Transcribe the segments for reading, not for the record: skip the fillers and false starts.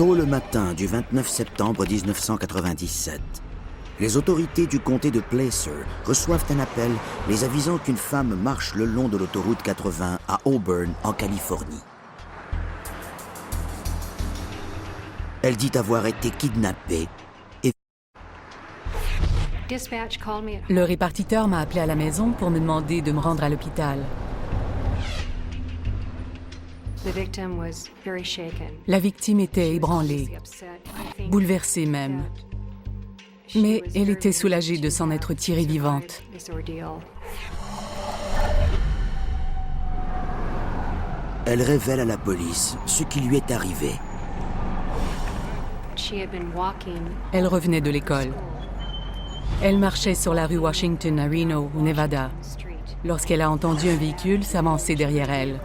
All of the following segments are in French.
Tôt le matin du 29 septembre 1997, les autorités du comté de Placer reçoivent un appel les avisant qu'une femme marche le long de l'autoroute 80 à Auburn, en Californie. Elle dit avoir été kidnappée et... Le répartiteur m'a appelé à la maison pour me demander de me rendre à l'hôpital. La victime était ébranlée, bouleversée même. Mais elle était soulagée de s'en être tirée vivante. Elle révèle à la police ce qui lui est arrivé. Elle revenait de l'école. Elle marchait sur la rue Washington à Reno, au Nevada, lorsqu'elle a entendu un véhicule s'avancer derrière elle.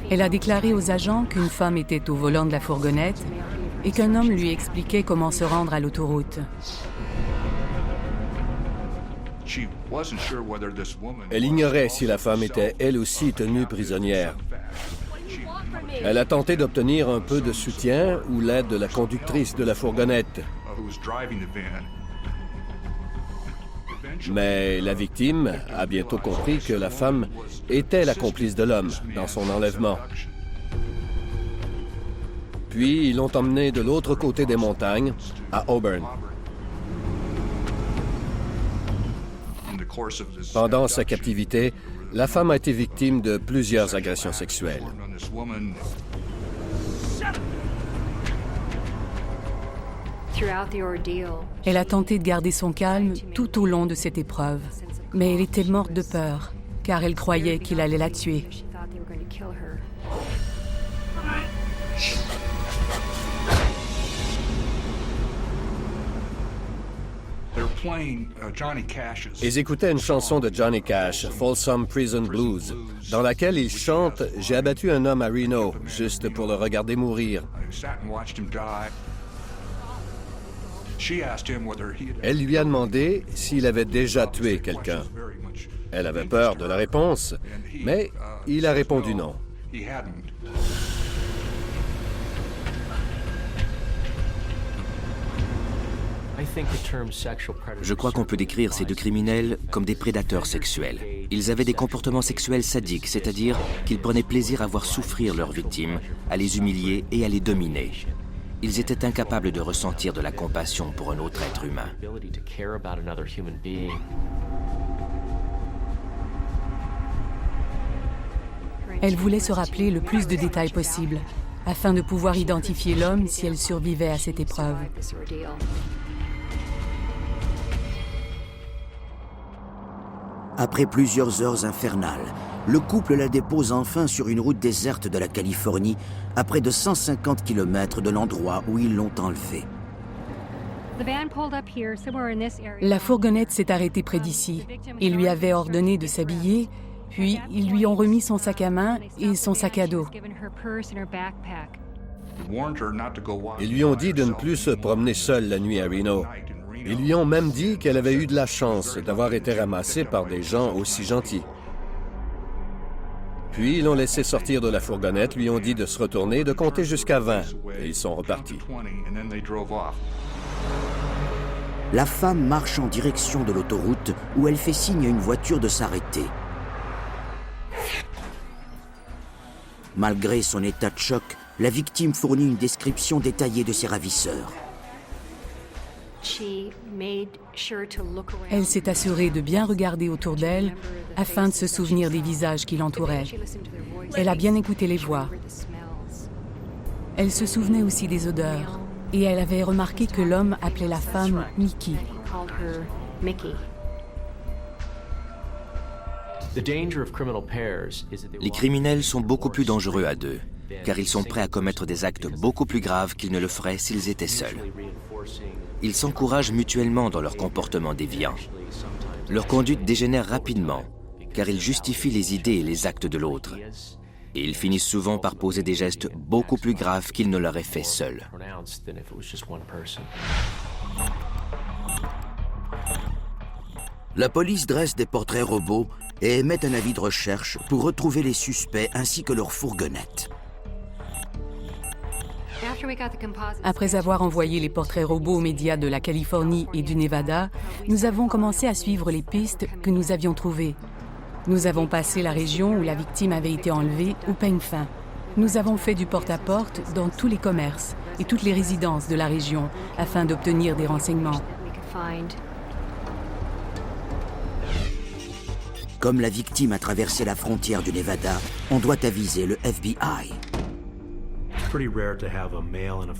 Elle a déclaré aux agents qu'une femme était au volant de la fourgonnette et qu'un homme lui expliquait comment se rendre à l'autoroute. Elle ignorait si la femme était elle aussi tenue prisonnière. Elle a tenté d'obtenir un peu de soutien ou l'aide de la conductrice de la fourgonnette. Mais la victime a bientôt compris que la femme était la complice de l'homme dans son enlèvement. Puis, ils l'ont emmenée de l'autre côté des montagnes, à Auburn. Pendant sa captivité, la femme a été victime de plusieurs agressions sexuelles. Elle a tenté de garder son calme tout au long de cette épreuve. Mais elle était morte de peur, car elle croyait qu'il allait la tuer. Ils écoutaient une chanson de Johnny Cash, Folsom Prison Blues, dans laquelle il chante « J'ai abattu un homme à Reno, juste pour le regarder mourir ». Elle lui a demandé s'il avait déjà tué quelqu'un. Elle avait peur de la réponse, mais il a répondu non. Je crois qu'on peut décrire ces deux criminels comme des prédateurs sexuels. Ils avaient des comportements sexuels sadiques, c'est-à-dire qu'ils prenaient plaisir à voir souffrir leurs victimes, à les humilier et à les dominer. Ils étaient incapables de ressentir de la compassion pour un autre être humain. Elle voulait se rappeler le plus de détails possible, afin de pouvoir identifier l'homme si elle survivait à cette épreuve. Après plusieurs heures infernales, le couple la dépose enfin sur une route déserte de la Californie, à près de 150 km de l'endroit où ils l'ont enlevée. La fourgonnette s'est arrêtée près d'ici. Ils lui avaient ordonné de s'habiller, puis ils lui ont remis son sac à main et son sac à dos. Ils lui ont dit de ne plus se promener seule la nuit à Reno. Ils lui ont même dit qu'elle avait eu de la chance d'avoir été ramassée par des gens aussi gentils. Puis, ils l'ont laissé sortir de la fourgonnette, lui ont dit de se retourner, de compter jusqu'à 20, et ils sont repartis. La femme marche en direction de l'autoroute où elle fait signe à une voiture de s'arrêter. Malgré son état de choc, la victime fournit une description détaillée de ses ravisseurs. Elle s'est assurée de bien regarder autour d'elle afin de se souvenir des visages qui l'entouraient. Elle a bien écouté les voix. Elle se souvenait aussi des odeurs et elle avait remarqué que l'homme appelait la femme Mickey. Les criminels sont beaucoup plus dangereux à deux, car ils sont prêts à commettre des actes beaucoup plus graves qu'ils ne le feraient s'ils étaient seuls. Ils s'encouragent mutuellement dans leur comportement déviant. Leur conduite dégénère rapidement, car ils justifient les idées et les actes de l'autre. Et ils finissent souvent par poser des gestes beaucoup plus graves qu'ils ne l'auraient fait seuls. La police dresse des portraits robots et émet un avis de recherche pour retrouver les suspects ainsi que leur fourgonnette. Après avoir envoyé les portraits robots aux médias de la Californie et du Nevada, nous avons commencé à suivre les pistes que nous avions trouvées. Nous avons passé la région où la victime avait été enlevée au peigne fin. Nous avons fait du porte-à-porte dans tous les commerces et toutes les résidences de la région afin d'obtenir des renseignements. Comme la victime a traversé la frontière du Nevada, on doit aviser le FBI.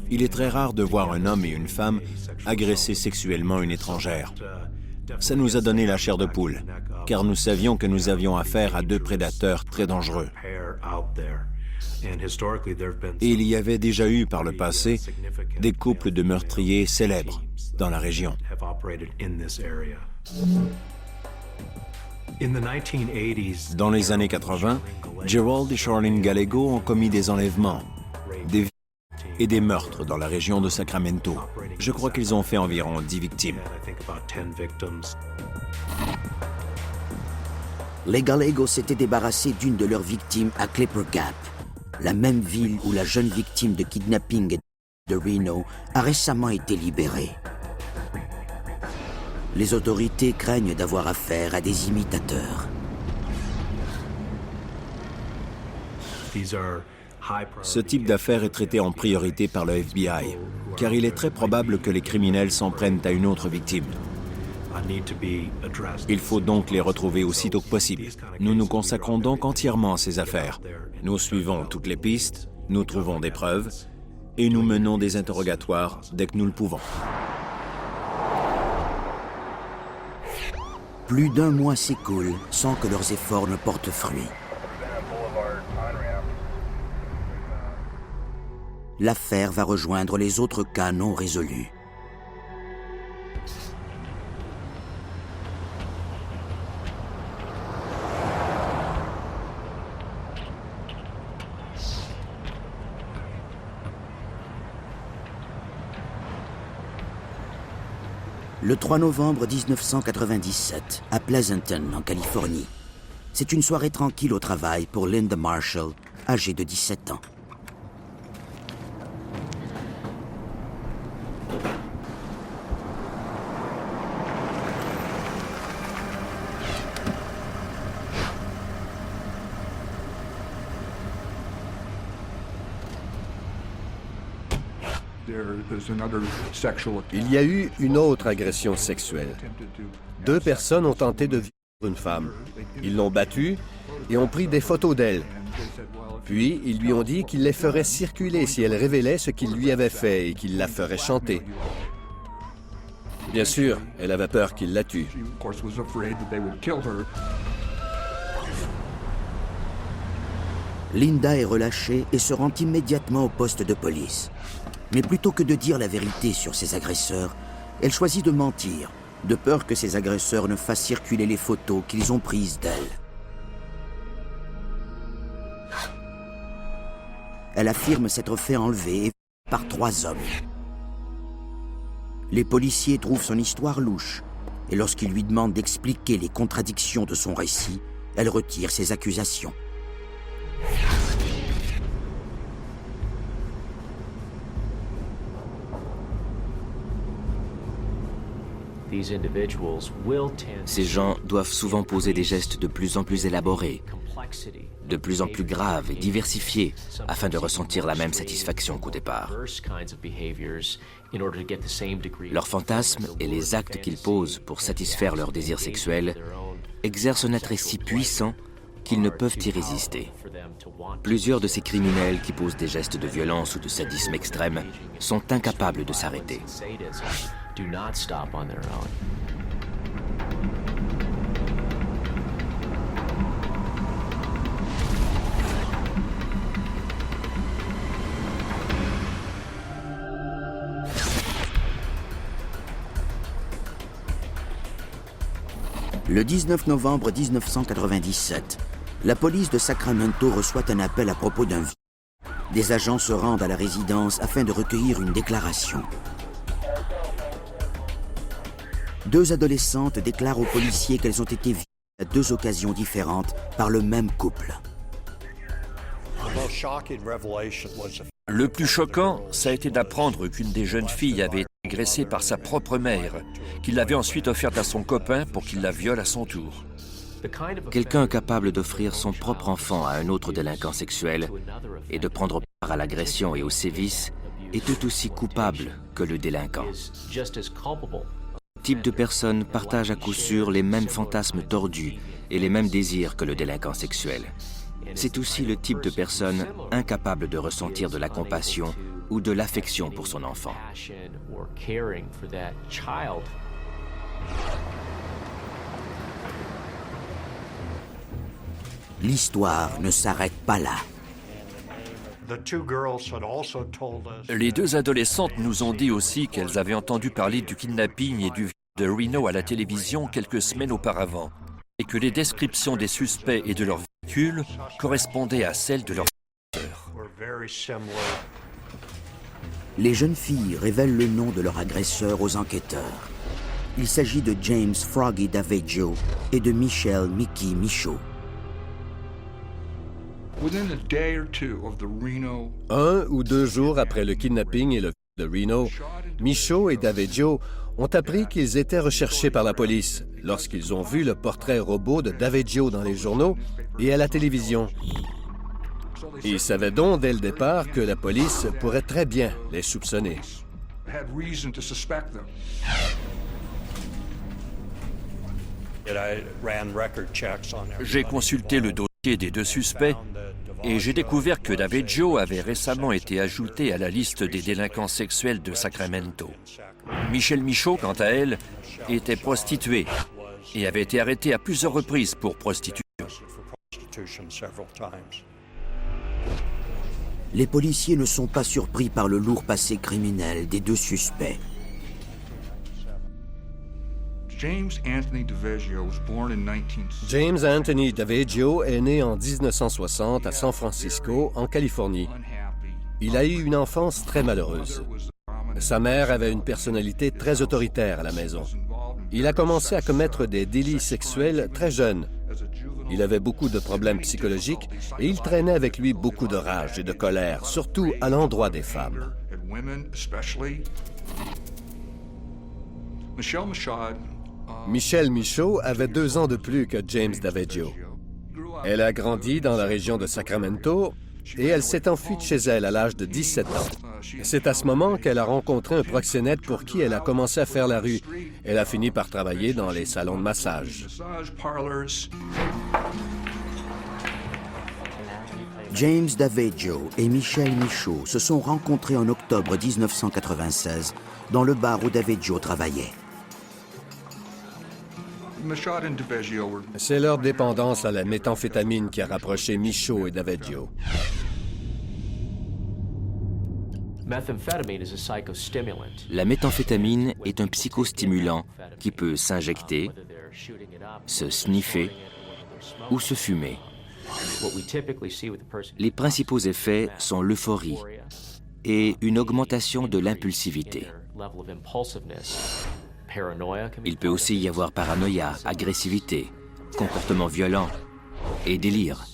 Il est très rare de voir un homme et une femme agresser sexuellement une étrangère. Ça nous a donné la chair de poule, car nous savions que nous avions affaire à deux prédateurs très dangereux. Et il y avait déjà eu par le passé des couples de meurtriers célèbres dans la région. Dans les années 80, Gerald et Charlene Gallego ont commis des enlèvements, des viols et des meurtres dans la région de Sacramento. Je crois qu'ils ont fait environ 10 victimes. Les Gallego s'étaient débarrassés d'une de leurs victimes à Clipper Gap, la même ville où la jeune victime de kidnapping de Reno a récemment été libérée. Les autorités craignent d'avoir affaire à des imitateurs. Ce type d'affaires est traité en priorité par le FBI, car il est très probable que les criminels s'en prennent à une autre victime. Il faut donc les retrouver aussitôt que possible. Nous nous consacrons donc entièrement à ces affaires. Nous suivons toutes les pistes, nous trouvons des preuves, et nous menons des interrogatoires dès que nous le pouvons. Plus d'un mois s'écoule sans que leurs efforts ne portent fruit. L'affaire va rejoindre les autres cas non résolus. Le 3 novembre 1997, à Pleasanton, en Californie. C'est une soirée tranquille au travail pour Linda Marshall, âgée de 17 ans. Il y a eu une autre agression sexuelle. 2 personnes ont tenté de violer une femme. Ils l'ont battue et ont pris des photos d'elle. Puis, ils lui ont dit qu'ils les feraient circuler si elle révélait ce qu'il lui avait fait et qu'ils la feraient chanter. Bien sûr, elle avait peur qu'il la tue. Linda est relâchée et se rend immédiatement au poste de police. Mais plutôt que de dire la vérité sur ses agresseurs, elle choisit de mentir, de peur que ses agresseurs ne fassent circuler les photos qu'ils ont prises d'elle. Elle affirme s'être fait enlever par 3 hommes. Les policiers trouvent son histoire louche, et lorsqu'ils lui demandent d'expliquer les contradictions de son récit, elle retire ses accusations. Ces gens doivent souvent poser des gestes de plus en plus élaborés, de plus en plus graves et diversifiés, afin de ressentir la même satisfaction qu'au départ. Leurs fantasmes et les actes qu'ils posent pour satisfaire leurs désirs sexuels exercent un attrait si puissant qu'ils ne peuvent y résister. Plusieurs de ces criminels qui posent des gestes de violence ou de sadisme extrême sont incapables de s'arrêter. Do not stop on their own. Le 19 novembre 1997, la police de Sacramento reçoit un appel à propos d'un viol. Des agents se rendent à la résidence afin de recueillir une déclaration. 2 adolescentes déclarent aux policiers qu'elles ont été violées à 2 occasions différentes par le même couple. Le plus choquant, ça a été d'apprendre qu'une des jeunes filles avait été agressée par sa propre mère, qui l'avait ensuite offerte à son copain pour qu'il la viole à son tour. Quelqu'un capable d'offrir son propre enfant à un autre délinquant sexuel et de prendre part à l'agression et aux sévices est tout aussi coupable que le délinquant. Ce type de personne partage à coup sûr les mêmes fantasmes tordus et les mêmes désirs que le délinquant sexuel. C'est aussi le type de personne incapable de ressentir de la compassion ou de l'affection pour son enfant. L'histoire ne s'arrête pas là. Les 2 adolescentes nous ont dit aussi qu'elles avaient entendu parler du kidnapping et du viol de Reno à la télévision quelques semaines auparavant, et que les descriptions des suspects et de leurs véhicules correspondaient à celles de leurs sœurs. Les jeunes filles révèlent le nom de leur agresseur aux enquêteurs. Il s'agit de James Froggy Daveggio et de Michelle Mickey Michaud. 1 ou 2 jours après le kidnapping et le viol de Reno, Michaud et Daveggio ont appris qu'ils étaient recherchés par la police lorsqu'ils ont vu le portrait robot de Daveggio dans les journaux et à la télévision. Ils savaient donc dès le départ que la police pourrait très bien les soupçonner. J'ai consulté le dossier des 2 suspects et j'ai découvert que Daveggio avait récemment été ajouté à la liste des délinquants sexuels de Sacramento. Michelle Michaud, quant à elle, était prostituée et avait été arrêtée à plusieurs reprises pour prostitution. Les policiers ne sont pas surpris par le lourd passé criminel des 2 suspects. James Anthony Daveggio est né en 1960 à San Francisco, en Californie. Il a eu une enfance très malheureuse. Sa mère avait une personnalité très autoritaire à la maison. Il a commencé à commettre des délits sexuels très jeune. Il avait beaucoup de problèmes psychologiques et il traînait avec lui beaucoup de rage et de colère, surtout à l'endroit des femmes. Michelle Michaud avait 2 ans de plus que James Daveggio. Elle a grandi dans la région de Sacramento et elle s'est enfuie de chez elle à l'âge de 17 ans. C'est à ce moment qu'elle a rencontré un proxénète pour qui elle a commencé à faire la rue. Elle a fini par travailler dans les salons de massage. James Daveggio et Michelle Michaud se sont rencontrés en octobre 1996 dans le bar où Daveggio travaillait. C'est leur dépendance à la méthamphétamine qui a rapproché Michaud et Daveggio. La méthamphétamine est un psychostimulant qui peut s'injecter, se sniffer ou se fumer. Les principaux effets sont l'euphorie et une augmentation de l'impulsivité. Il peut aussi y avoir paranoïa, agressivité, comportement violent et délire.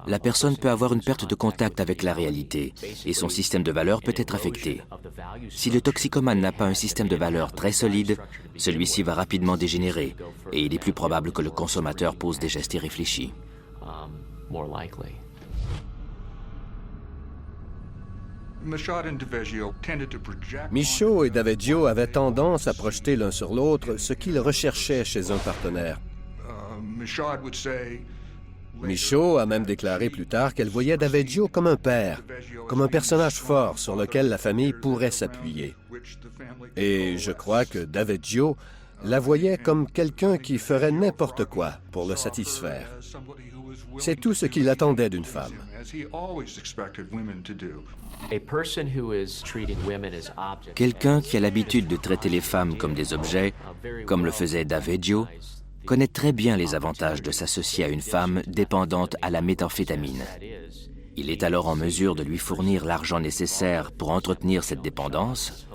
La personne peut avoir une perte de contact avec la réalité et son système de valeurs peut être affecté. Si le toxicomane n'a pas un système de valeurs très solide, celui-ci va rapidement dégénérer et il est plus probable que le consommateur pose des gestes irréfléchis. Michaud et Daveggio avaient tendance à projeter l'un sur l'autre ce qu'ils recherchaient chez un partenaire. Michaud a même déclaré plus tard qu'elle voyait Daveggio comme un père, comme un personnage fort sur lequel la famille pourrait s'appuyer. Et je crois que Daveggio la voyait comme quelqu'un qui ferait n'importe quoi pour le satisfaire. C'est tout ce qu'il attendait d'une femme. Quelqu'un qui a l'habitude de traiter les femmes comme des objets, comme le faisait Daveggio, connaît très bien les avantages de s'associer à une femme dépendante à la méthamphétamine. Il est alors en mesure de lui fournir l'argent nécessaire pour entretenir cette dépendance,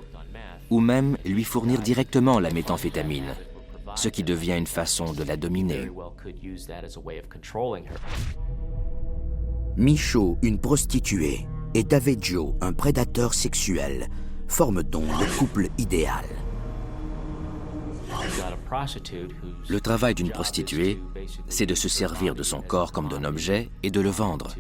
ou même lui fournir directement la méthamphétamine, ce qui devient une façon de la dominer. Michaud, une prostituée, et Daveggio, un prédateur sexuel, forment donc le couple idéal. Le travail d'une prostituée, c'est de se servir de son corps comme d'un objet et de le vendre,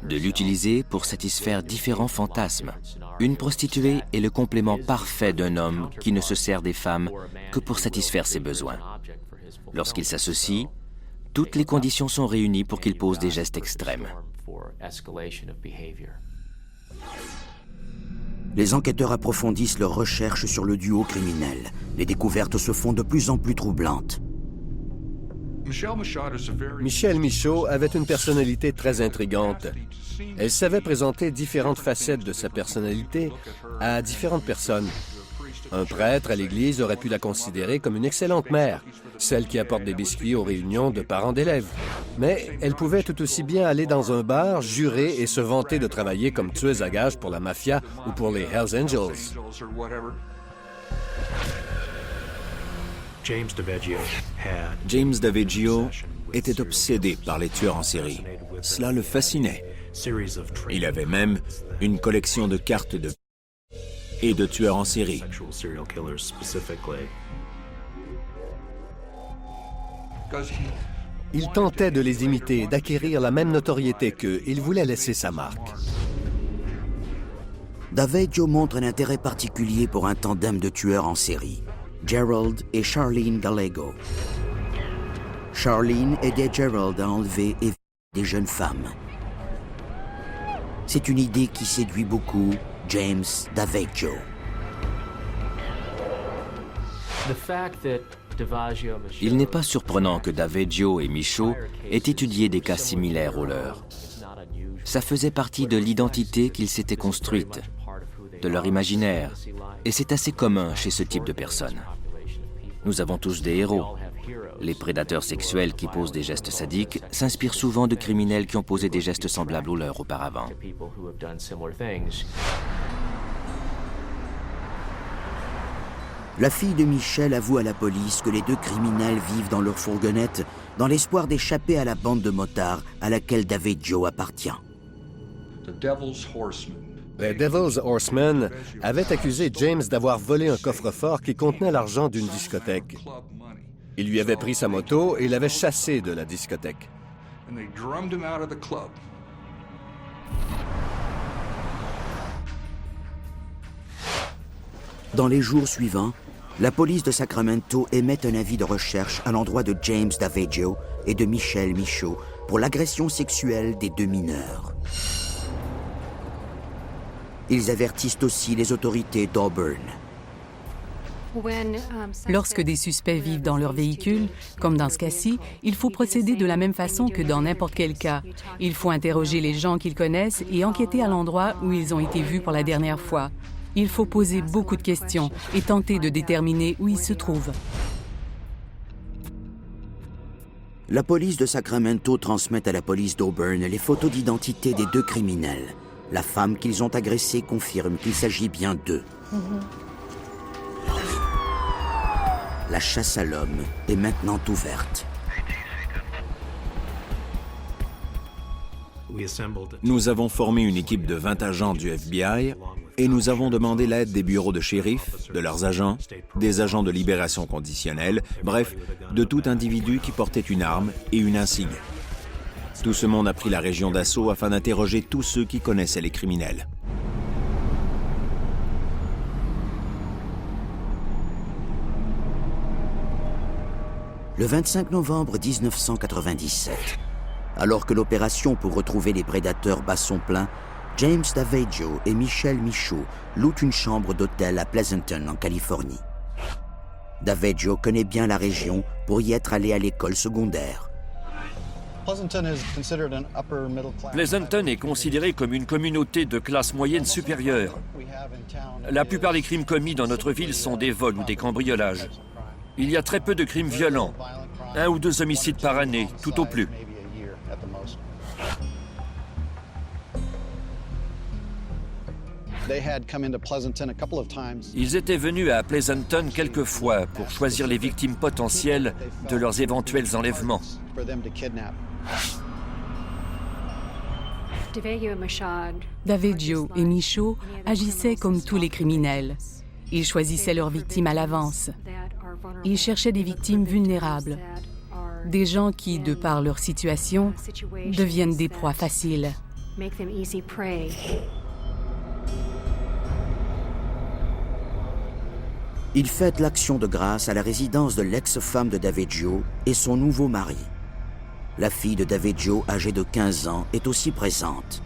de l'utiliser pour satisfaire différents fantasmes. Une prostituée est le complément parfait d'un homme qui ne se sert des femmes que pour satisfaire ses besoins. Lorsqu'il s'associe, toutes les conditions sont réunies pour qu'il pose des gestes extrêmes. Les enquêteurs approfondissent leurs recherches sur le duo criminel. Les découvertes se font de plus en plus troublantes. Michelle Michaud avait une personnalité très intrigante. Elle savait présenter différentes facettes de sa personnalité à différentes personnes. Un prêtre à l'église aurait pu la considérer comme une excellente mère, celle qui apporte des biscuits aux réunions de parents d'élèves. Mais elle pouvait tout aussi bien aller dans un bar, jurer et se vanter de travailler comme tueuse à gages pour la mafia ou pour les Hells Angels. James Daveggio était obsédé par les tueurs en série. Cela le fascinait. Il avait même une collection de cartes et de tueurs en série. Il tentait de les imiter et d'acquérir la même notoriété qu'eux. Il voulait laisser sa marque. Daveggio montre un intérêt particulier pour un tandem de tueurs en série, Gerald et Charlene Gallego. Charlene aidait Gerald à enlever et des jeunes femmes. C'est une idée qui séduit beaucoup James Daveggio. Il n'est pas surprenant que Daveggio et Michaud aient étudié des cas similaires aux leurs. Ça faisait partie de l'identité qu'ils s'étaient construite, de leur imaginaire, et c'est assez commun chez ce type de personnes. Nous avons tous des héros. Les prédateurs sexuels qui posent des gestes sadiques s'inspirent souvent de criminels qui ont posé des gestes semblables aux leurs auparavant. La fille de Michel avoue à la police que les deux criminels vivent dans leur fourgonnette dans l'espoir d'échapper à la bande de motards à laquelle Daveggio appartient. Les Devil's Horsemen avaient accusé James d'avoir volé un coffre-fort qui contenait l'argent d'une discothèque. Il lui avait pris sa moto et l'avait chassé de la discothèque. Dans les jours suivants, la police de Sacramento émet un avis de recherche à l'endroit de James Daveggio et de Michelle Michaud pour l'agression sexuelle des deux mineurs. Ils avertissent aussi les autorités d'Auburn. Lorsque des suspects vivent dans leur véhicule, comme dans ce cas-ci, il faut procéder de la même façon que dans n'importe quel cas. Il faut interroger les gens qu'ils connaissent et enquêter à l'endroit où ils ont été vus pour la dernière fois. Il faut poser beaucoup de questions et tenter de déterminer où ils se trouvent. La police de Sacramento transmet à la police d'Auburn les photos d'identité des deux criminels. La femme qu'ils ont agressée confirme qu'il s'agit bien d'eux. La chasse à l'homme est maintenant ouverte. Nous avons formé une équipe de 20 agents du FBI et nous avons demandé l'aide des bureaux de shérif, de leurs agents, des agents de libération conditionnelle, bref, de tout individu qui portait une arme et une insigne. Tout ce monde a pris la région d'assaut afin d'interroger tous ceux qui connaissaient les criminels. Le 25 novembre 1997, alors que l'opération pour retrouver les prédateurs bat son plein, James Daveggio et Michelle Michaud louent une chambre d'hôtel à Pleasanton, en Californie. Daveggio connaît bien la région pour y être allé à l'école secondaire. Pleasanton est considéré comme une communauté de classe moyenne supérieure. La plupart des crimes commis dans notre ville sont des vols ou des cambriolages. Il y a très peu de crimes violents. 1 ou 2 homicides par année, tout au plus. Ils étaient venus à Pleasanton quelques fois pour choisir les victimes potentielles de leurs éventuels enlèvements. Daveggio et Michaud agissaient comme tous les criminels. Ils choisissaient leurs victimes à l'avance. Ils cherchaient des victimes vulnérables, des gens qui, de par leur situation, deviennent des proies faciles. Il fête l'action de grâce à la résidence de l'ex-femme de Daveggio et son nouveau mari. La fille de Daveggio, âgée de 15 ans, est aussi présente.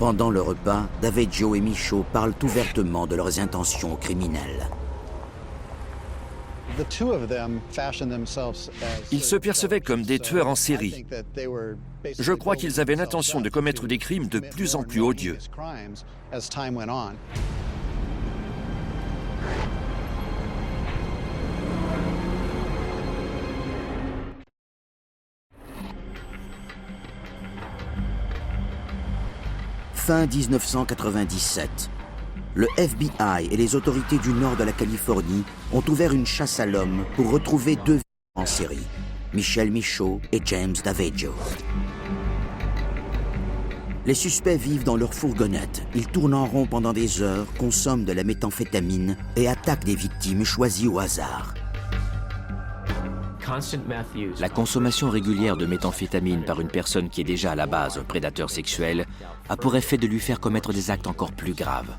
Pendant le repas, Daveggio et Michaud parlent ouvertement de leurs intentions criminelles. Ils se percevaient comme des tueurs en série. Je crois qu'ils avaient l'intention de commettre des crimes de plus en plus odieux. Fin 1997, le FBI et les autorités du nord de la Californie ont ouvert une chasse à l'homme pour retrouver 2 victimes en série, Michel Michaud et James Daveggio. Les suspects vivent dans leur fourgonnette. Ils tournent en rond pendant des heures, consomment de la méthamphétamine et attaquent des victimes choisies au hasard. La consommation régulière de méthamphétamine par une personne qui est déjà à la base un prédateur sexuel a pour effet de lui faire commettre des actes encore plus graves.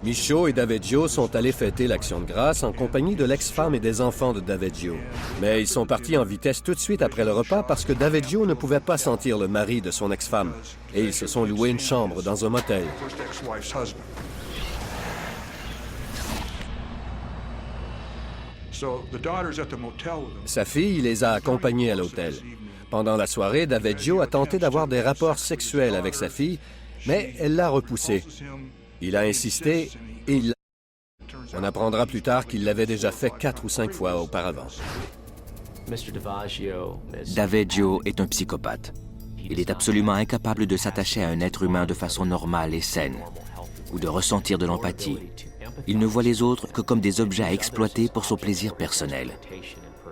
Michaud et Daveggio sont allés fêter l'Action de grâce en compagnie de l'ex-femme et des enfants de Daveggio. Mais ils sont partis en vitesse tout de suite après le repas parce que Daveggio ne pouvait pas sentir le mari de son ex-femme. Et ils se sont loués une chambre dans un motel. Sa fille les a accompagnés à l'hôtel. Pendant la soirée, Daveggio a tenté d'avoir des rapports sexuels avec sa fille, mais elle l'a repoussé. Il a insisté et il l'a... On apprendra plus tard qu'il l'avait déjà fait 4 ou 5 fois auparavant. Daveggio est un psychopathe. Il est absolument incapable de s'attacher à un être humain de façon normale et saine, ou de ressentir de l'empathie. Il ne voit les autres que comme des objets à exploiter pour son plaisir personnel.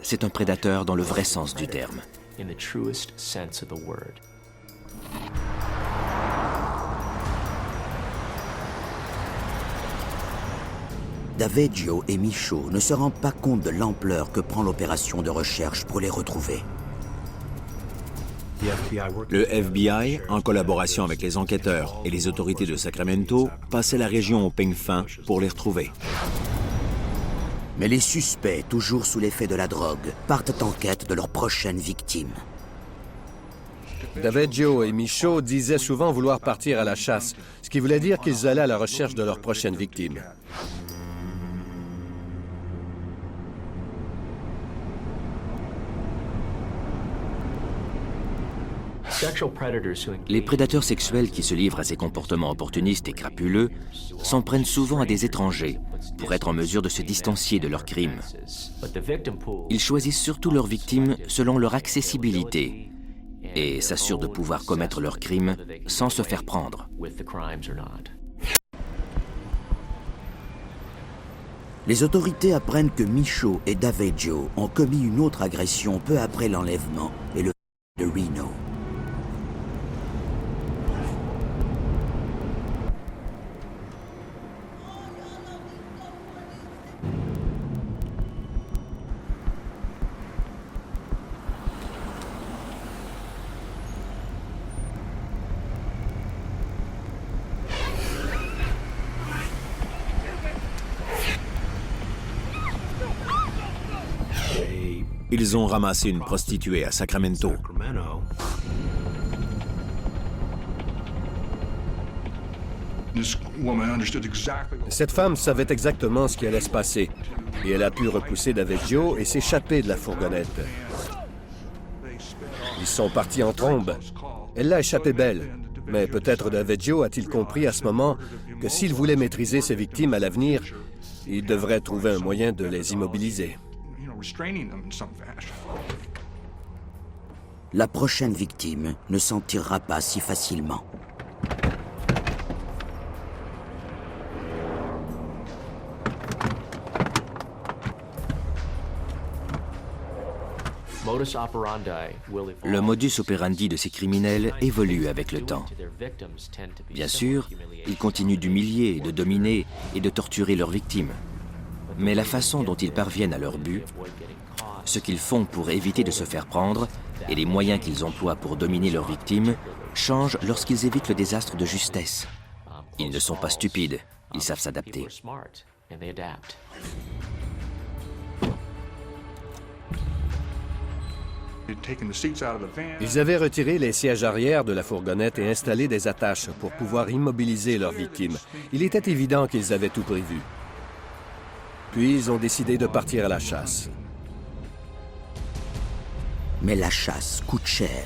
C'est un prédateur dans le vrai sens du terme. Daveggio et Michaud ne se rendent pas compte de l'ampleur que prend l'opération de recherche pour les retrouver. Le FBI, en collaboration avec les enquêteurs et les autorités de Sacramento, passait la région au peigne fin pour les retrouver. Mais les suspects, toujours sous l'effet de la drogue, partent en quête de leur prochaine victime. Daveggio et Michaud disaient souvent vouloir partir à la chasse, ce qui voulait dire qu'ils allaient à la recherche de leur prochaine victime. Les prédateurs sexuels qui se livrent à ces comportements opportunistes et crapuleux s'en prennent souvent à des étrangers pour être en mesure de se distancier de leurs crimes. Ils choisissent surtout leurs victimes selon leur accessibilité et s'assurent de pouvoir commettre leurs crimes sans se faire prendre. Les autorités apprennent que Michaud et Daveggio ont commis une autre agression peu après l'enlèvement et le de Reno. Ils ont ramassé une prostituée à Sacramento. Cette femme savait exactement ce qui allait se passer, et elle a pu repousser Daveggio et s'échapper de la fourgonnette. Ils sont partis en trombe. Elle l'a échappé belle. Mais peut-être Daveggio a-t-il compris à ce moment que s'il voulait maîtriser ses victimes à l'avenir, il devrait trouver un moyen de les immobiliser. La prochaine victime ne s'en tirera pas si facilement. Le modus operandi de ces criminels évolue avec le temps. Bien sûr, ils continuent d'humilier, de dominer et de torturer leurs victimes. Mais la façon dont ils parviennent à leur but, ce qu'ils font pour éviter de se faire prendre et les moyens qu'ils emploient pour dominer leurs victimes changent lorsqu'ils évitent le désastre de justesse. Ils ne sont pas stupides, ils savent s'adapter. Ils avaient retiré les sièges arrière de la fourgonnette et installé des attaches pour pouvoir immobiliser leurs victimes. Il était évident qu'ils avaient tout prévu. Puis ils ont décidé de partir à la chasse. Mais la chasse coûte cher.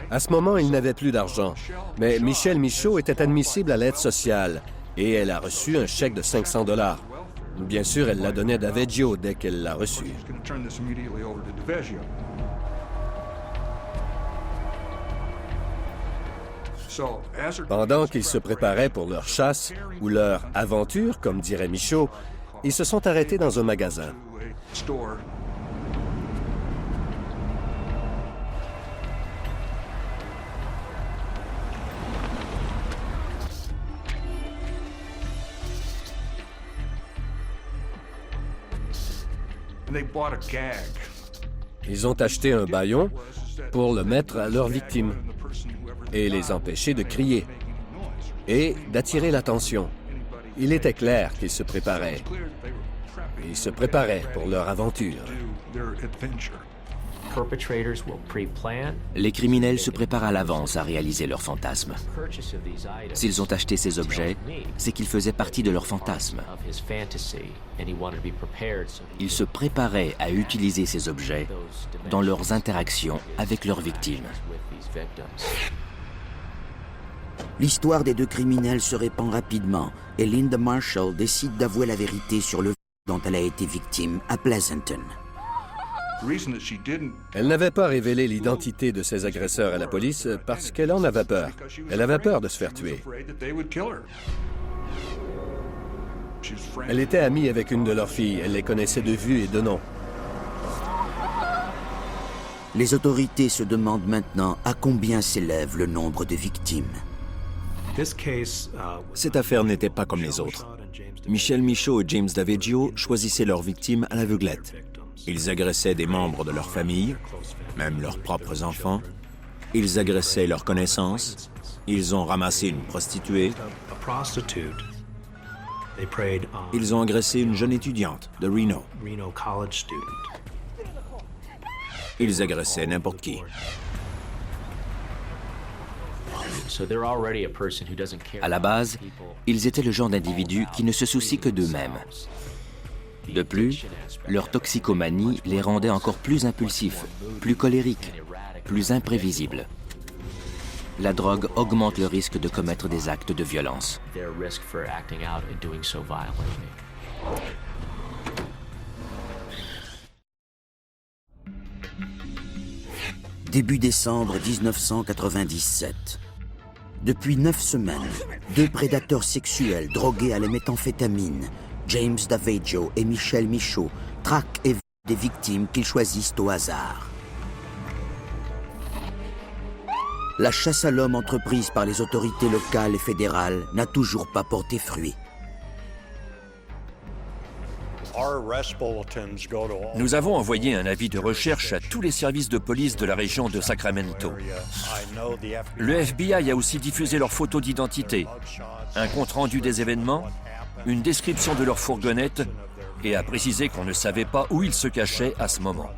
À ce moment, ils n'avaient plus d'argent. Mais Michelle Michaud était admissible à l'aide sociale et elle a reçu un chèque de 500 $. Bien sûr, elle l'a donné à Daveggio dès qu'elle l'a reçu. Pendant qu'ils se préparaient pour leur chasse, ou leur aventure, comme dirait Michaud, ils se sont arrêtés dans un magasin. Ils ont acheté un bâillon pour le mettre à leurs victimes et les empêcher de crier et d'attirer l'attention. Il était clair qu'ils se préparaient. Ils se préparaient pour leur aventure. Les criminels se préparent à l'avance à réaliser leur fantasme. S'ils ont acheté ces objets, c'est qu'ils faisaient partie de leur fantasme. Ils se préparaient à utiliser ces objets dans leurs interactions avec leurs victimes. L'histoire des deux criminels se répand rapidement et Linda Marshall décide d'avouer la vérité sur le dont elle a été victime à Pleasanton. Elle n'avait pas révélé l'identité de ses agresseurs à la police parce qu'elle en avait peur. Elle avait peur de se faire tuer. Elle était amie avec une de leurs filles. Elle les connaissait de vue et de nom. Les autorités se demandent maintenant à combien s'élève le nombre de victimes. Cette affaire n'était pas comme les autres. Michelle Michaud et James Daveggio choisissaient leurs victimes à l'aveuglette. Ils agressaient des membres de leur famille, même leurs propres enfants. Ils agressaient leurs connaissances. Ils ont ramassé une prostituée. Ils ont agressé une jeune étudiante de Reno. Ils agressaient n'importe qui. À la base, ils étaient le genre d'individus qui ne se soucient que d'eux-mêmes. De plus, leur toxicomanie les rendait encore plus impulsifs, plus colériques, plus imprévisibles. La drogue augmente le risque de commettre des actes de violence. Début décembre 1997. Depuis 9 semaines, 2 prédateurs sexuels drogués à la méthamphétamine, James Daveggio et Michelle Michaud, traquent et volent des victimes qu'ils choisissent au hasard. La chasse à l'homme entreprise par les autorités locales et fédérales n'a toujours pas porté fruit. Nous avons envoyé un avis de recherche à tous les services de police de la région de Sacramento. Le FBI a aussi diffusé leurs photos d'identité, un compte-rendu des événements, une description de leur fourgonnette et a précisé qu'on ne savait pas où ils se cachaient à ce moment.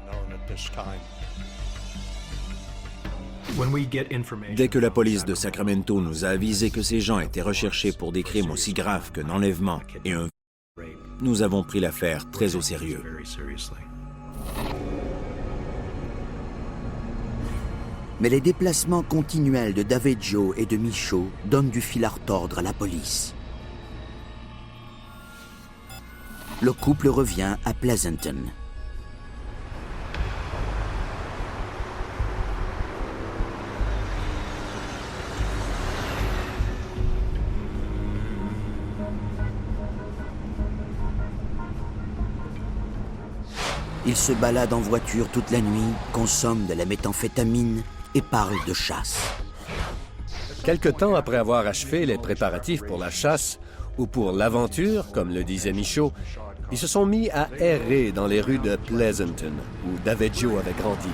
Dès que la police de Sacramento nous a avisé que ces gens étaient recherchés pour des crimes aussi graves qu'un enlèvement et un nous avons pris l'affaire très au sérieux. Mais les déplacements continuels de Daveggio et de Michaud donnent du fil à retordre à la police. Le couple revient à Pleasanton. Ils se baladent en voiture toute la nuit, consomment de la méthamphétamine et parlent de chasse. Quelque temps après avoir achevé les préparatifs pour la chasse, ou pour l'aventure, comme le disait Michaud, ils se sont mis à errer dans les rues de Pleasanton, où Daveggio avait grandi.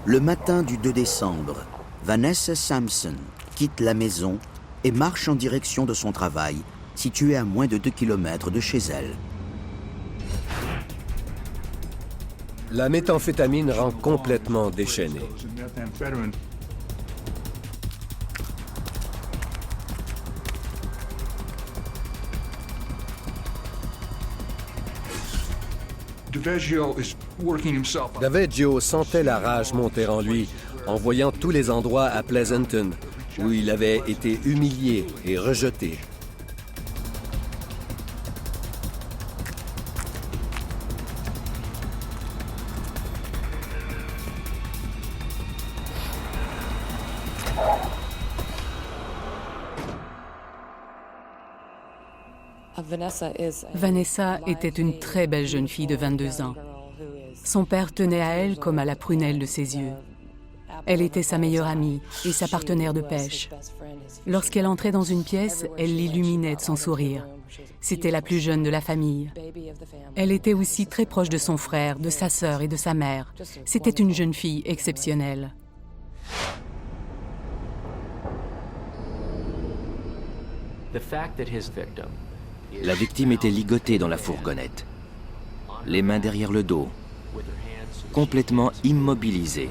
Le matin du 2 décembre, Vanessa Sampson quitte la maison et marche en direction de son travail, situé à moins de 2 km de chez elle. La méthamphétamine rend complètement déchaîné. Daveggio sentait la rage monter en lui en voyant tous les endroits à Pleasanton où il avait été humilié et rejeté. Vanessa était une très belle jeune fille de 22 ans. Son père tenait à elle comme à la prunelle de ses yeux. Elle était sa meilleure amie et sa partenaire de pêche. Lorsqu'elle entrait dans une pièce, elle l'illuminait de son sourire. C'était la plus jeune de la famille. Elle était aussi très proche de son frère, de sa sœur et de sa mère. C'était une jeune fille exceptionnelle. La victime était ligotée dans la fourgonnette, les mains derrière le dos, complètement immobilisée,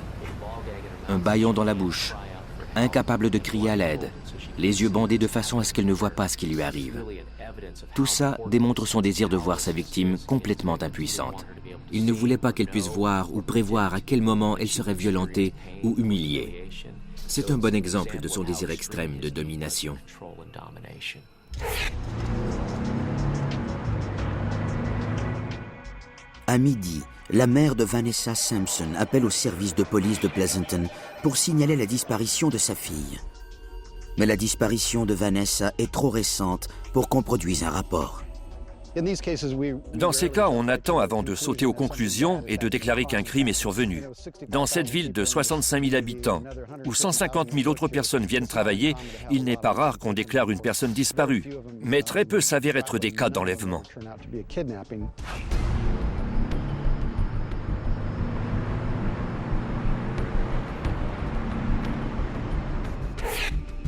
un bâillon dans la bouche, incapable de crier à l'aide, les yeux bandés de façon à ce qu'elle ne voit pas ce qui lui arrive. Tout ça démontre son désir de voir sa victime complètement impuissante. Il ne voulait pas qu'elle puisse voir ou prévoir à quel moment elle serait violentée ou humiliée. C'est un bon exemple de son désir extrême de domination. À midi, la mère de Vanessa Sampson appelle au service de police de Pleasanton pour signaler la disparition de sa fille. Mais la disparition de Vanessa est trop récente pour qu'on produise un rapport. Dans ces cas, on attend avant de sauter aux conclusions et de déclarer qu'un crime est survenu. Dans cette ville de 65 000 habitants, où 150 000 autres personnes viennent travailler, il n'est pas rare qu'on déclare une personne disparue. Mais très peu s'avèrent être des cas d'enlèvement.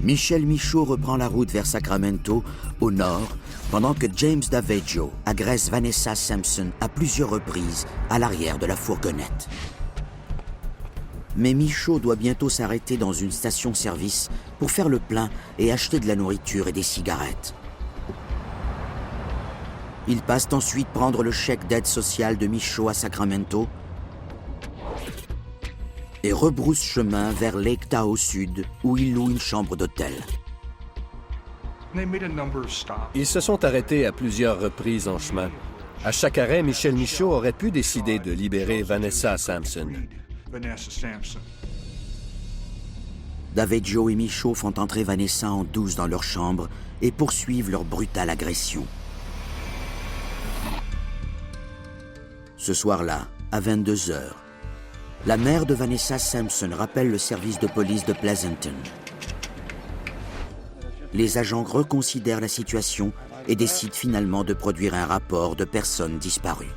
Michel Michaud reprend la route vers Sacramento, au nord, pendant que James Daveggio agresse Vanessa Sampson à plusieurs reprises à l'arrière de la fourgonnette. Mais Michaud doit bientôt s'arrêter dans une station-service pour faire le plein et acheter de la nourriture et des cigarettes. Ils passent ensuite prendre le chèque d'aide sociale de Michaud à Sacramento et rebroussent chemin vers Lake Tahoe Sud, où ils louent une chambre d'hôtel. Ils se sont arrêtés à plusieurs reprises en chemin. À chaque arrêt, Michel Michaud aurait pu décider de libérer Vanessa Sampson. Daveggio et Michaud font entrer Vanessa en douce dans leur chambre et poursuivent leur brutale agression. Ce soir-là, à 22 heures, la mère de Vanessa Sampson rappelle le service de police de Pleasanton. Les agents reconsidèrent la situation et décident finalement de produire un rapport de personnes disparues.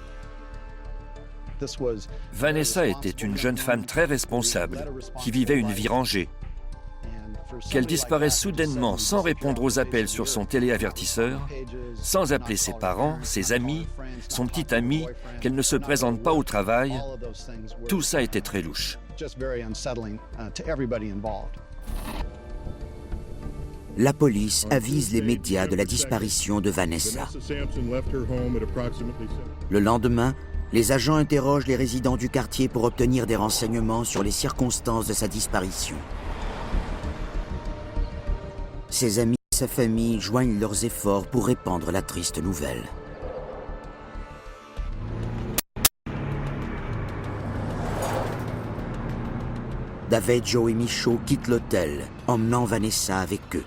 Vanessa était une jeune femme très responsable, qui vivait une vie rangée. Qu'elle disparaisse soudainement sans répondre aux appels sur son téléavertisseur, sans appeler ses parents, ses amis, son petit ami, qu'elle ne se présente pas au travail, tout ça était très louche. la police avise les médias de la disparition de Vanessa. Le lendemain, les agents interrogent les résidents du quartier pour obtenir des renseignements sur les circonstances de sa disparition. Ses amis et sa famille joignent leurs efforts pour répandre la triste nouvelle. Daveggio et Michaud quittent l'hôtel, emmenant Vanessa avec eux.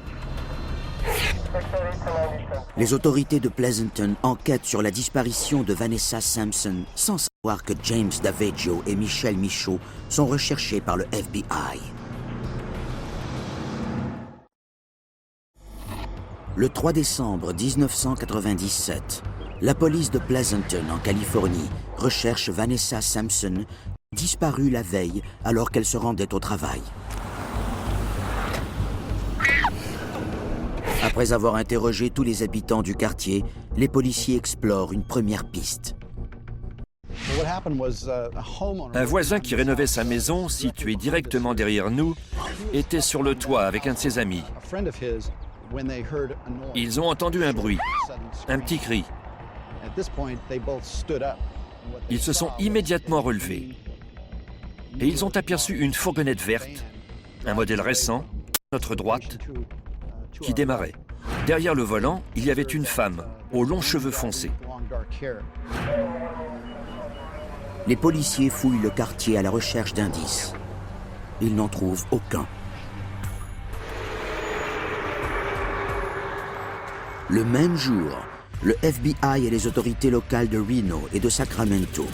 Les autorités de Pleasanton enquêtent sur la disparition de Vanessa Sampson sans savoir que James Daveggio et Michel Michaud sont recherchés par le FBI. Le 3 décembre 1997, la police de Pleasanton, en Californie, recherche Vanessa Sampson, disparue la veille alors qu'elle se rendait au travail. Après avoir interrogé tous les habitants du quartier, les policiers explorent une première piste. Un voisin qui rénovait sa maison, située directement derrière nous, était sur le toit avec un de ses amis. Ils ont entendu un bruit, un petit cri. Ils se sont immédiatement relevés. Et ils ont aperçu une fourgonnette verte, un modèle récent, à notre droite, qui démarrait. Derrière le volant, il y avait une femme, aux longs cheveux foncés. Les policiers fouillent le quartier à la recherche d'indices. Ils n'en trouvent aucun. Le même jour, le FBI et les autorités locales de Reno et de Sacramento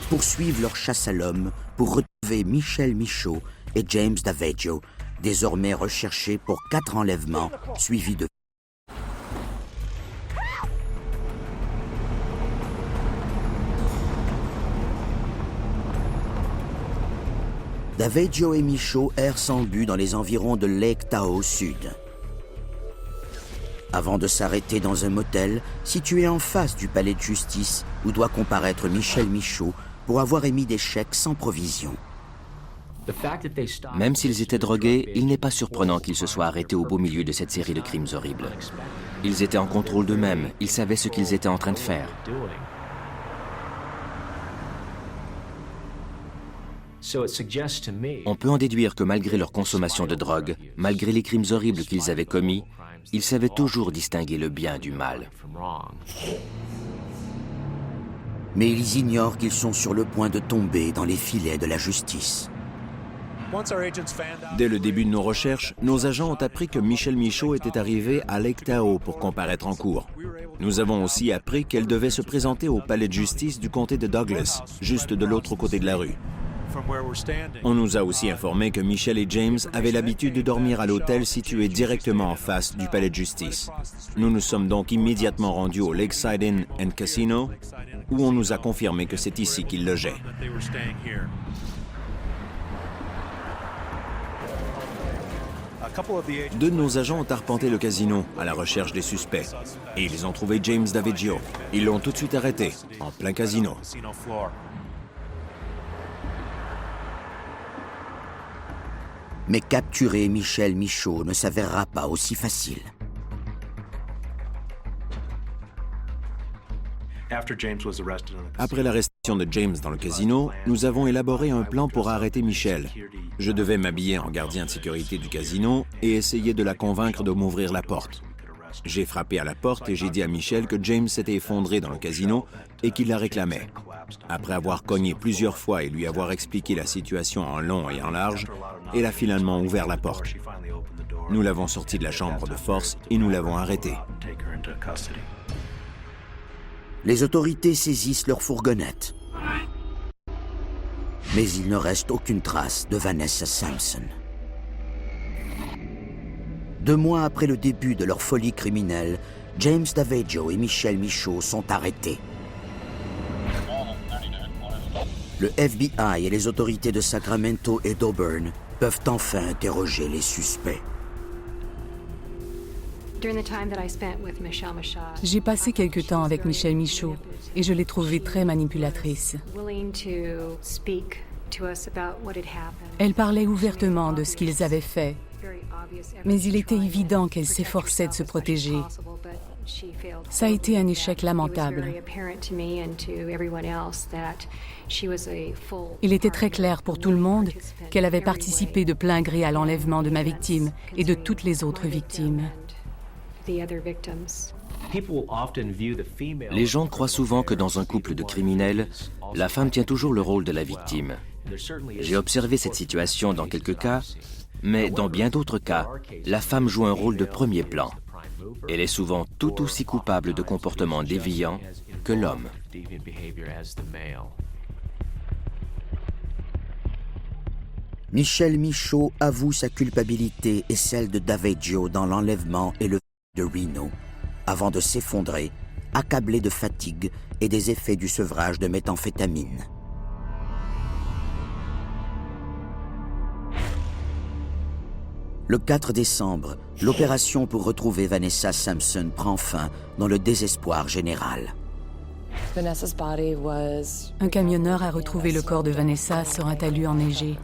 poursuivent leur chasse à l'homme pour retrouver Michel Michaud et James Daveggio, désormais recherchés pour 4 enlèvements suivis de... Daveggio et Michaud errent sans but dans les environs de Lake Tahoe Sud. Avant de s'arrêter dans un motel situé en face du palais de justice où doit comparaître Michel Michaud pour avoir émis des chèques sans provision. Même s'ils étaient drogués, il n'est pas surprenant qu'ils se soient arrêtés au beau milieu de cette série de crimes horribles. Ils étaient en contrôle d'eux-mêmes, ils savaient ce qu'ils étaient en train de faire. On peut en déduire que malgré leur consommation de drogue, malgré les crimes horribles qu'ils avaient commis, ils savaient toujours distinguer le bien du mal. Mais ils ignorent qu'ils sont sur le point de tomber dans les filets de la justice. Dès le début de nos recherches, nos agents ont appris que Michel Michaud était arrivé à Lake Tahoe pour comparaître en cour. Nous avons aussi appris qu'elle devait se présenter au palais de justice du comté de Douglas, juste de l'autre côté de la rue. On nous a aussi informé que Michel et James avaient l'habitude de dormir à l'hôtel situé directement en face du palais de justice. Nous nous sommes donc immédiatement rendus au Lakeside Inn and Casino, où on nous a confirmé que c'est ici qu'ils logeaient. Deux de nos agents ont arpenté le casino à la recherche des suspects. Et ils ont trouvé James Daveggio. Ils l'ont tout de suite arrêté, en plein casino. Mais capturer Michel Michaud ne s'avérera pas aussi facile. Après l'arrestation de James dans le casino, nous avons élaboré un plan pour arrêter Michel. Je devais m'habiller en gardien de sécurité du casino et essayer de la convaincre de m'ouvrir la porte. J'ai frappé à la porte et j'ai dit à Michel que James s'était effondré dans le casino et qu'il la réclamait. Après avoir cogné plusieurs fois et lui avoir expliqué la situation en long et en large, elle a finalement ouvert la porte. Nous l'avons sorti de la chambre de force et nous l'avons arrêté. Les autorités saisissent leur fourgonnette. Mais il ne reste aucune trace de Vanessa Sampson. 2 mois après le début de leur folie criminelle, James Daveggio et Michel Michaud sont arrêtés. Le FBI et les autorités de Sacramento et d'Auburn peuvent enfin interroger les suspects. J'ai passé quelque temps avec Michel Michaud et je l'ai trouvée très manipulatrice. Elle parlait ouvertement de ce qu'ils avaient fait Mais il était évident qu'elle s'efforçait de se protéger. Ça a été un échec lamentable. Il était très clair pour tout le monde qu'elle avait participé de plein gré à l'enlèvement de ma victime et de toutes les autres victimes. Les gens croient souvent que dans un couple de criminels, la femme tient toujours le rôle de la victime. J'ai observé cette situation dans quelques cas, mais dans bien d'autres cas, la femme joue un rôle de premier plan. Elle est souvent tout aussi coupable de comportements déviants que l'homme. Michel Michaud avoue sa culpabilité et celle de Daveggio dans l'enlèvement et le de Reno, avant de s'effondrer, accablé de fatigue et des effets du sevrage de méthamphétamine. Le 4 décembre, l'opération pour retrouver Vanessa Sampson prend fin dans le désespoir général. Un camionneur a retrouvé le corps de Vanessa sur un talus enneigé.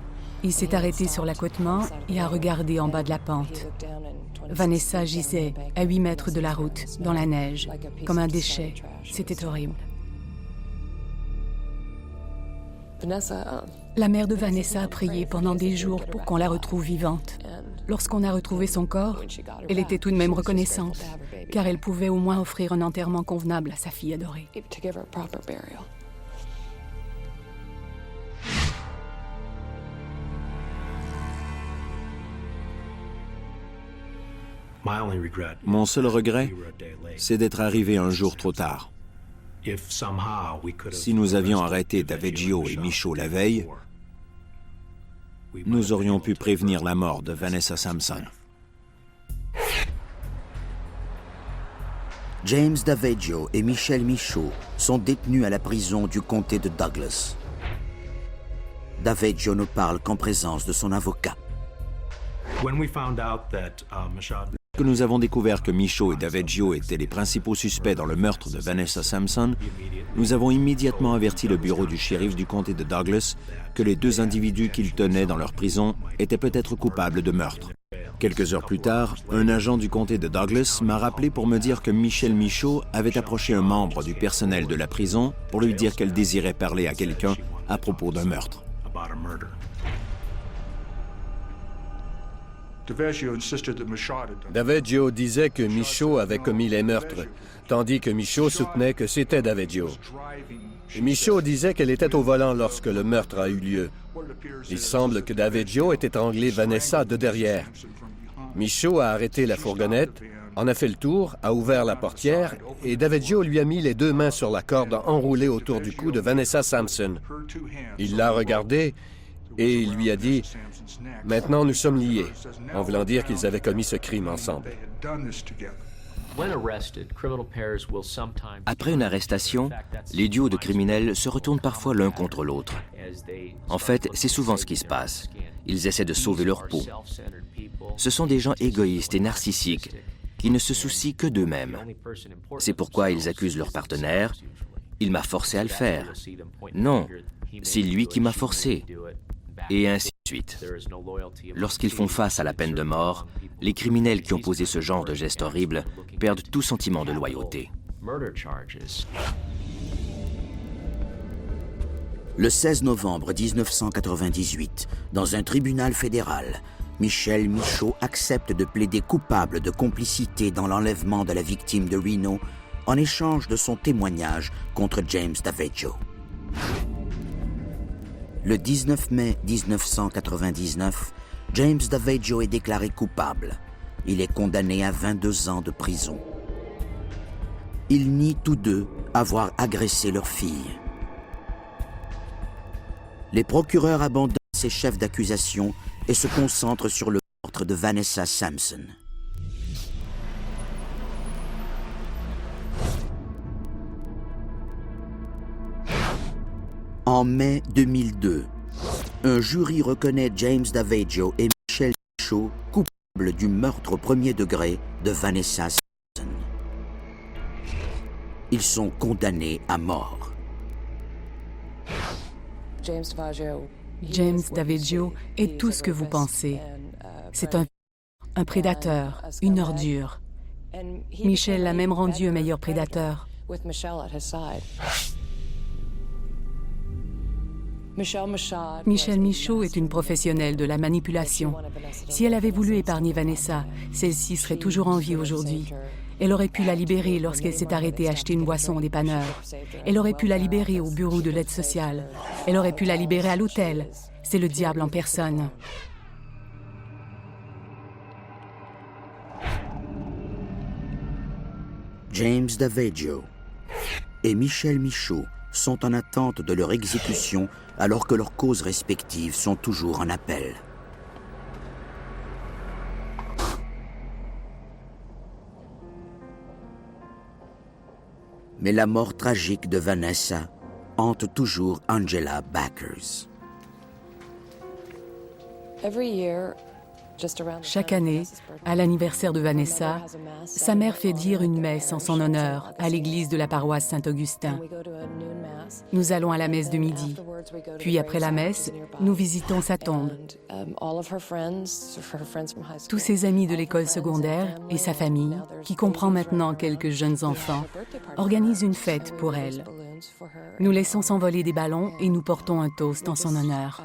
Il s'est arrêté sur l'accotement et a regardé en bas de la pente. Vanessa gisait à 8 mètres de la route, dans la neige, comme un déchet. C'était horrible. La mère de Vanessa a prié pendant des jours pour qu'on la retrouve vivante. Lorsqu'on a retrouvé son corps, elle était tout de même reconnaissante, car elle pouvait au moins offrir un enterrement convenable à sa fille adorée. Mon seul regret, c'est d'être arrivé un jour trop tard. Si nous avions arrêté Daveggio et Michaud la veille, nous aurions pu prévenir la mort de Vanessa Sampson. James Daveggio et Michel Michaud sont détenus à la prison du comté de Douglas. Daveggio ne parle qu'en présence de son avocat. Lorsque nous avons découvert que Michaud et Daveggio étaient les principaux suspects dans le meurtre de Vanessa Sampson, nous avons immédiatement averti le bureau du shérif du comté de Douglas que les deux individus qu'ils tenaient dans leur prison étaient peut-être coupables de meurtre. Quelques heures plus tard, un agent du comté de Douglas m'a rappelé pour me dire que Michel Michaud avait approché un membre du personnel de la prison pour lui dire qu'elle désirait parler à quelqu'un à propos d'un meurtre. Daveggio disait que Michaud avait commis les meurtres, tandis que Michaud soutenait que c'était Daveggio. Michaud disait qu'elle était au volant lorsque le meurtre a eu lieu. Il semble que Daveggio ait étranglé Vanessa de derrière. Michaud a arrêté la fourgonnette, en a fait le tour, a ouvert la portière et Daveggio lui a mis les deux mains sur la corde enroulée autour du cou de Vanessa Sampson. Il l'a regardée et il lui a dit « Maintenant, nous sommes liés », en voulant dire qu'ils avaient commis ce crime ensemble. Après une arrestation, les duos de criminels se retournent parfois l'un contre l'autre. En fait, c'est souvent ce qui se passe. Ils essaient de sauver leur peau. Ce sont des gens égoïstes et narcissiques qui ne se soucient que d'eux-mêmes. C'est pourquoi ils accusent leur partenaire. « Il m'a forcé à le faire. » Non, c'est lui qui m'a forcé. Et ainsi de suite. Lorsqu'ils font face à la peine de mort, les criminels qui ont posé ce genre de gestes horribles perdent tout sentiment de loyauté. Le 16 novembre 1998, dans un tribunal fédéral, Michel Michaud accepte de plaider coupable de complicité dans l'enlèvement de la victime de Reno en échange de son témoignage contre James Daveggio. Le 19 mai 1999, James Daveggio est déclaré coupable. Il est condamné à 22 ans de prison. Ils nient tous deux avoir agressé leur fille. Les procureurs abandonnent ces chefs d'accusation et se concentrent sur le meurtre de Vanessa Sampson. En mai 2002, un jury reconnaît James Daveggio et Michel Michaud coupables du meurtre au premier degré de Vanessa Sampson. Ils sont condamnés à mort. James Daveggio est tout ce que vous pensez. C'est un un prédateur, une ordure. Michel l'a même rendu un meilleur prédateur. Michelle Michaud est une professionnelle de la manipulation. Si elle avait voulu épargner Vanessa, celle-ci serait toujours en vie aujourd'hui. Elle aurait pu la libérer lorsqu'elle s'est arrêtée acheter une boisson au dépanneur. Elle aurait pu la libérer au bureau de l'aide sociale. Elle aurait pu la libérer à l'hôtel. C'est le diable en personne. James Daveggio et Michelle Michaud sont en attente de leur exécution alors que leurs causes respectives sont toujours en appel. Mais la mort tragique de Vanessa hante toujours Angela Backers. Chaque année, à l'anniversaire de Vanessa, sa mère fait dire une messe en son honneur à l'église de la paroisse Saint-Augustin. Nous allons à la messe de midi. Puis après la messe, nous visitons sa tombe. Tous ses amis de l'école secondaire et sa famille, qui comprend maintenant quelques jeunes enfants, organisent une fête pour elle. Nous laissons s'envoler des ballons et nous portons un toast en son honneur.